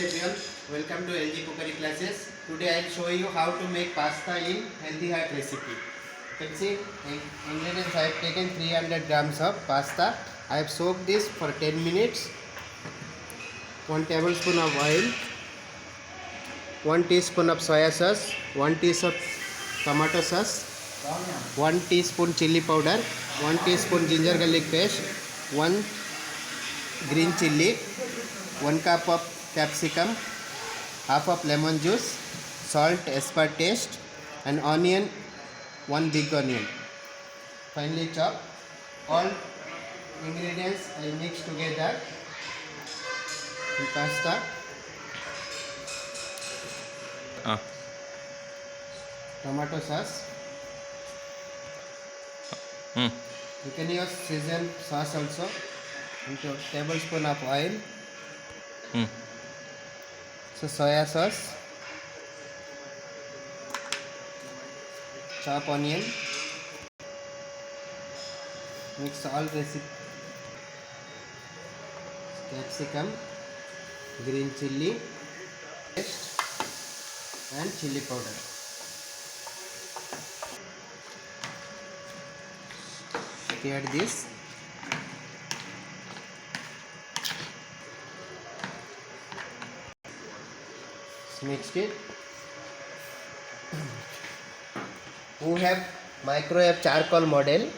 everyone, welcome to LG Cookery classes. Today I will show you how to make pasta in Healthy Heart recipe. You can see ingredients. I have taken 300 grams of pasta. I have soaked this for 10 minutes. 1 tablespoon of oil, 1 teaspoon of soya sauce, 1 teaspoon tomato sauce, 1 teaspoon chili powder, 1 teaspoon ginger garlic paste, 1 green chilli, 1 cup of capsicum, half of lemon juice, salt as per taste, and onion, 1 big onion. Finally chop. All ingredients I mix together in pasta. Tomato sauce. You can use seasoned sauce also. Into tablespoon of oil. So soya sauce, chop onion, mix all recipe, capsicum, green chilli and chili powder. Stir this. Mixed it. Who have microwave charcoal model,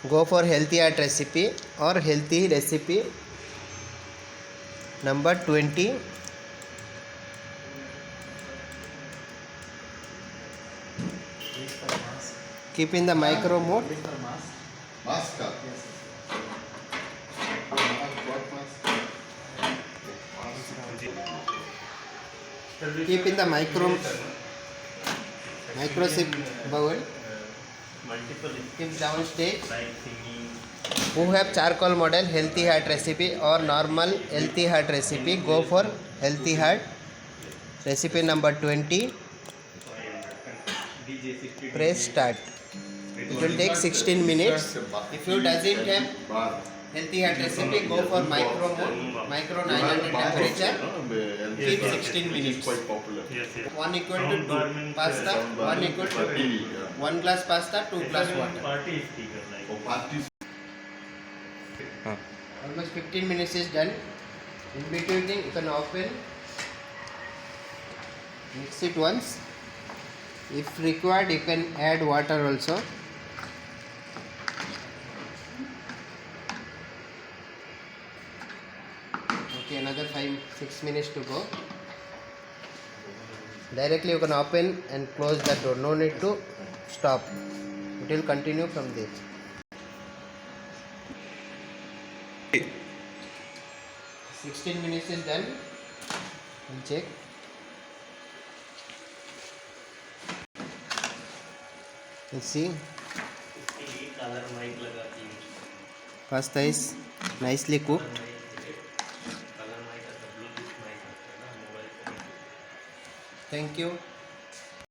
go for Healthy Heart recipe or healthy recipe number 20. Keep in the micro mode. Mask. Keep in the micro chip bowl. Keep downstage. Who have charcoal model Healthy Heart recipe or normal Healthy Heart recipe, go for Healthy Heart recipe number 20. Press start. It will take 16 minutes. If you doesn't have Healthy Heart recipe, go for micro mode, micro 900 temperature. Keep 16 minutes. Quite popular. 1 equal to 2 pasta, 1 equal to 2. 1 glass pasta, 2 glass water. For parties. Almost 15 minutes is done. In between you can open, mix it once. If required, you can add water also. Okay, another 5-6 minutes to go. Directly you can open and close the door. No need to stop. It will continue from there. 16 minutes is done. We'll check. Let's see. Pasta is nicely cooked. Thank you.